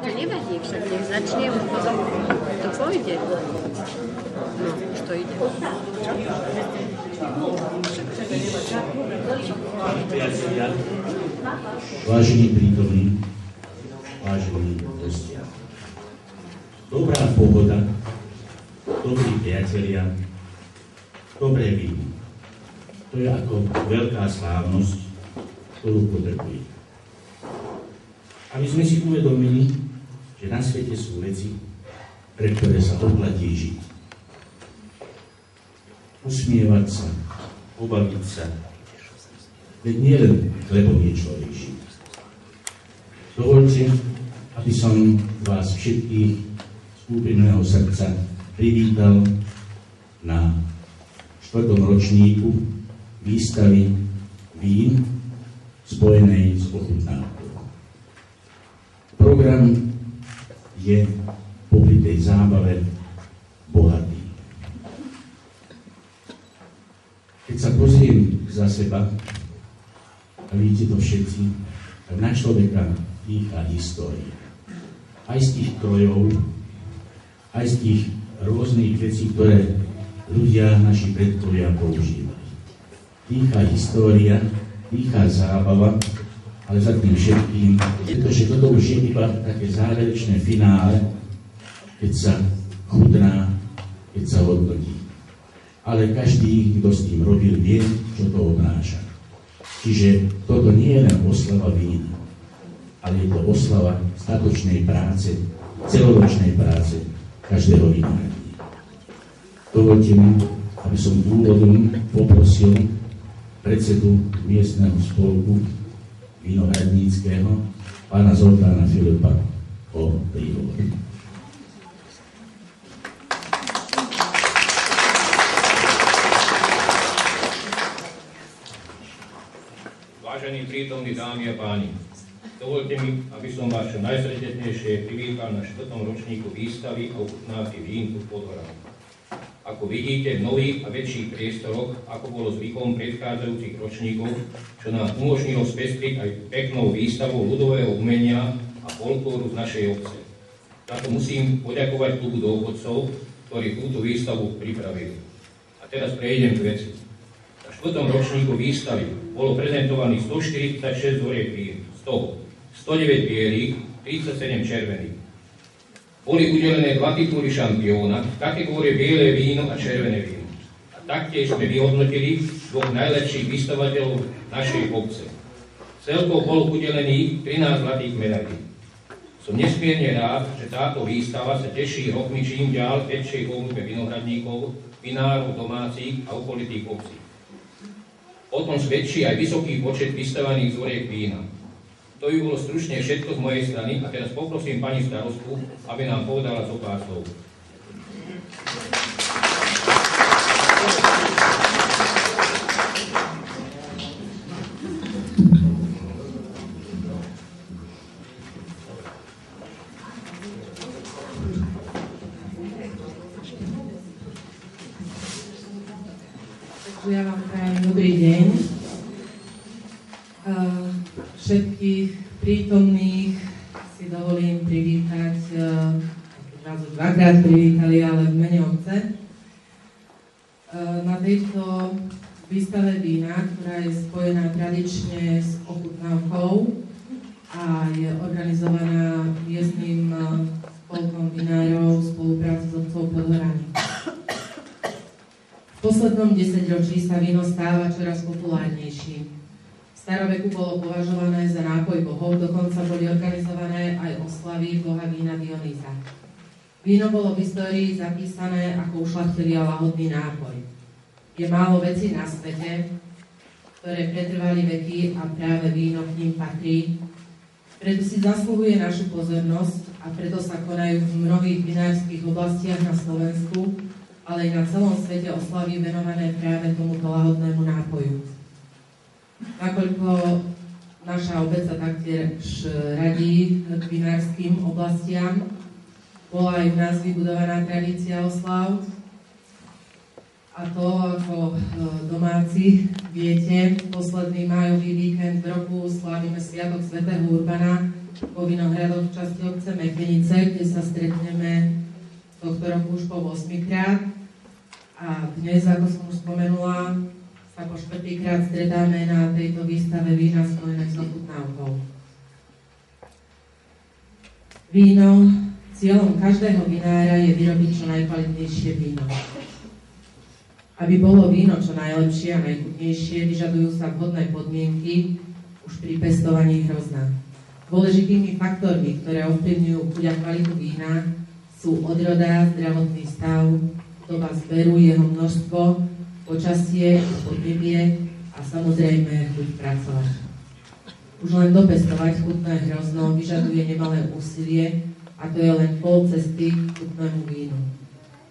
To nevadí, však nech začnem, to pôjde. No, už to ide. Vážení prítomní, vážení hostia. Dobrá pohoda, dobrí priatelia, dobré víno. To je ako veľká slávnosť, ktorú potrebujete. Aby sme si uvedomili, že na svete sú veci, pre ktoré sa oplatí žiť. Usmievať sa, obaviť sa, veď nie len chlebom je človek žiť. Dovoľte, aby som vás všetkých z úprimného srdca privítal na 4. ročníku výstavy vín spojenej s ochutnávkou. Program je popri tej zábave bohatý. Keď sa pozriem za seba, a vidíte to všetci, tak na človeka dýchá história. Aj z tých krojov, aj z tých rôznych vecí, ktoré ľudia, naši predkovia používali. Dýchá história, dýchá zábava, ale za tým všetkým, pretože toto už je iba také záverečné finále, keď sa chutná, keď sa hodnotí. Ale každý, kto s tým robil, vie, čo to obnáša. Čiže toto nie je len oslava vína, ale je to oslava statočnej práce, celoročnej práce každého vinogradníka. Dovoľte mi, aby som úvodom poprosil predsedu miestneho spolku vinogradníckeho, pána Zoltána Filipa, o príhovor. Vážení prítomní dámy a páni, dovoľte mi, aby som vás čo najsrdečnejšie privítal na 4. ročníku výstavy a ochutnávky vín v Podhorany. Ako vidíte, v nových a väčších priestoroch, ako bolo zvykom predchádzajúcich ročníkov, čo nám umožnilo spestriť aj peknou výstavou ľudového umenia a folklóru z našej obce. Za to musím poďakovať klubu dôchodcov, ktorí túto výstavu pripravili. A teraz prejdem k veci. Na 4. ročníku výstavy bolo prezentovaných 146 vzoriek vín, z toho 109 bielých, 37 červených. Boli udelené 2 tituly šampióna v kategórie biele víno a červené víno. A taktiež sme vyhodnotili 2 najlepších vystavateľov našej obce. Celkovo bolo udelených 13 zlatých medailí. Som nesmierne rád, že táto výstava sa teší rokmi čím ďal väčšej obľúbe vinogradníkov, vinárov domácich a okolitých obcí. O tom svedčí aj vysoký počet vystavaných vzoriek vína. To by bolo stručne všetko z mojej strany a teraz poprosím pani starostku, aby nám povedala zo pár slov. Ja vám prajem dobrý deň. Všetkých prítomných si dovolím privítať, raz už 2-krát privítali, ale v mene obce. Na tejto výstave vína, ktorá je spojená tradične s ochutnávkou a je organizovaná miestnym spolkom vinárov v spolupráci s obcov Podhorany. V poslednom 10-ročí sa víno stáva čoraz populárnejším. V staroveku bolo považované za nápoj bohov, dokonca boli organizované aj oslavy boha vína Dionýza. Víno bolo v histórii zapísané ako ušľachtilý a lahodný nápoj. Je málo vecí na svete, ktoré pretrvali veky a práve víno k ním patrí. Preto si zasluhuje našu pozornosť a preto sa konajú v mnohých vinárskych oblastiach na Slovensku, ale aj na celom svete oslavy venované práve tomuto lahodnému nápoju. Nakoľko naša obec sa taktiež radí k vinárskym oblastiam, bola aj v nás vybudovaná tradícia oslav, a to ako domáci viete, posledný májový víkend v roku slávime Sviatok svätého Urbana vo Vinohradoch v časti obce Mechenice, kde sa stretneme tohto roku už po 8 krát. A dnes, ako som už spomenula, sa po 4. krát stretáme na tejto výstave vína spojené s ochutnávkou. Víno, cieľom každého vinára je vyrobiť čo najkvalitnejšie víno. Aby bolo víno čo najlepšie a najchutnejšie, vyžadujú sa vhodné podmienky už pri pestovaní hrozna. Dôležitými faktormi, ktoré ovplyvňujú chuť a kvalitu vína, sú odroda, zdravotný stav, doba zberu, jeho množstvo, počasie, podnebie a samozrejme chuť pracovať. Už len dopestovať chutné hrozno vyžaduje nemalé úsilie a to je len pol cesty k chutnému vínu.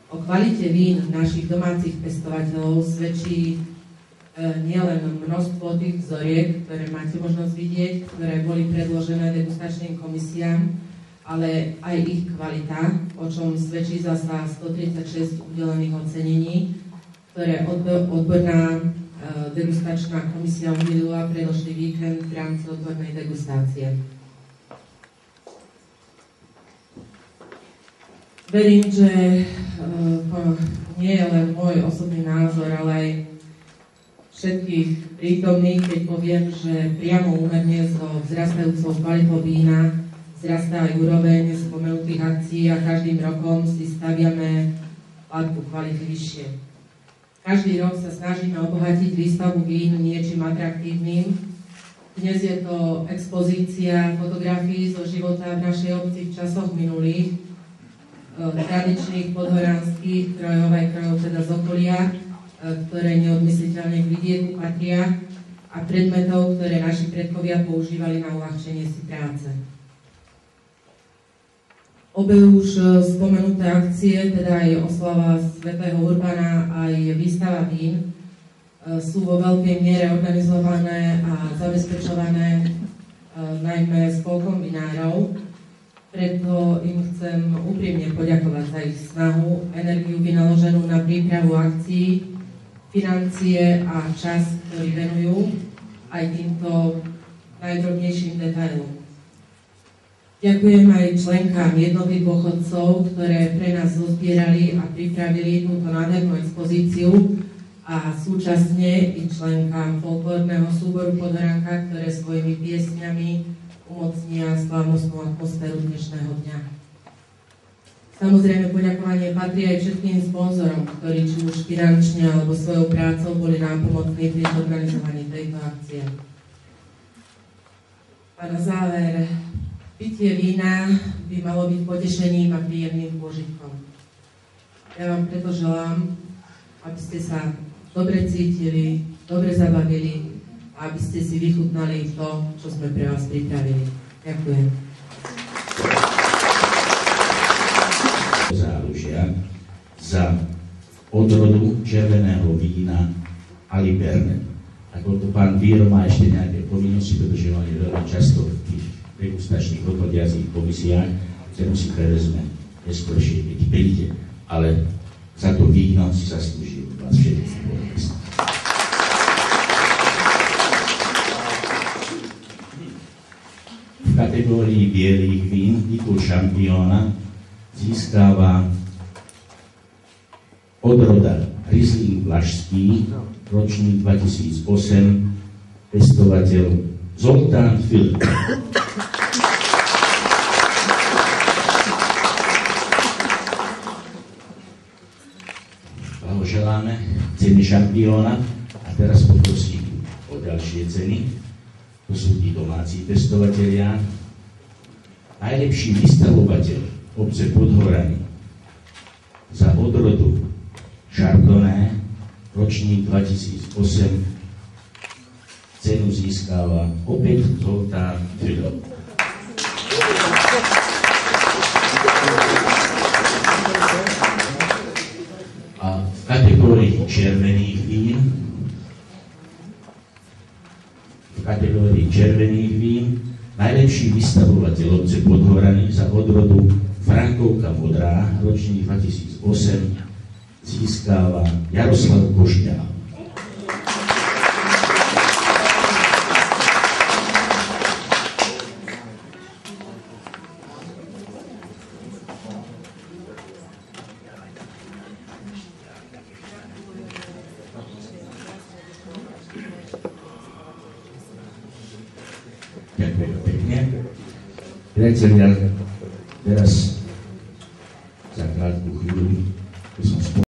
O kvalite vín našich domácich pestovateľov svedčí nielen množstvo tých vzoriek, ktoré máte možnosť vidieť, ktoré boli predložené degustačným komisiám, ale aj ich kvalita, o čom svedčí zasa 136 udelených ocenení, ktoré odborná degustačná komisia udelila predošlý víkend v rámci odbornej degustácie. Verím, že to nie je len môj osobný názor, ale aj všetkých prítomných, keď poviem, že priamo úmerne so vzrastajúcou kvalitou vína vzrastá aj úroveň spomenutých akcií a každým rokom si staviame platbu kvality vyššie. Každý rok sa snažíme obohatiť výstavu vín niečím atraktívnym. Dnes je to expozícia fotografií zo života v našej obci v časoch minulých, tradičných podhoránskych krajov aj krajov teda z okolia, ktoré neodmysliteľne k vidieku patria a predmetov, ktoré naši predkovia používali na uľahčenie si práce. Obe už spomenuté akcie, teda aj oslava svätého Urbana, aj výstava vín, sú vo veľkej miere organizované a zabezpečované najmä spolkom vinárov. Preto im chcem úprimne poďakovať za ich snahu, energiu vynaloženú na prípravu akcií, financie a čas, ktorý venujú aj týmto najdrobnejším detailom. Ďakujem aj členkám jednoty dôchodcov, ktoré pre nás zozbierali a pripravili túto nádhernú expozíciu a súčasne i členkám folklórneho súboru Podhoránka, ktoré svojimi piesňami umocnia slávnostnú atmosféru dnešného dňa. Samozrejme, poďakovanie patrí aj všetkým sponzorom, ktorí či už finančne alebo svojou prácou boli nápomocní pri organizovaní tejto akcie. A na záver, pitie vína by malo byť potešením a príjemným pôžitkom. Ja vám preto želám, aby ste sa dobre cítili, dobre zabavili, aby ste si vychutnali to, čo sme pre vás pripravili. Ďakujem. Záružia za odrodu červeného vína Alibernet. Ako to pán Víro má ešte nejaké povinnosti, pretože on je veľmi často v tých degustačných hodnotiacich komisiách, cenu si prevezme neskôršie, keď príde, ale za to víno si zaslúžil vás všetkých podpis. V kategórii bielých vín titul šampióna získava odroda Riesling Vlašský, ročník 2008, pestovateľ Zoltán Filip. Blahoželáme ceny šampióna a teraz poprosím o ďalšie ceny. To sú tí domáci pestovatelia. Najlepší vystavovateľ obce Podhorany za odrodu Chardonnay, ročník 2008, cenu získava opäť Zoltán Filip. A v kategórii červených vín najlepší vystavovateľ obce Podhorany za odrodu Frankovka Modrá, ročník 2008, získava Jaroslav Košťa. Priatelia, teraz za krátku chvíľu by som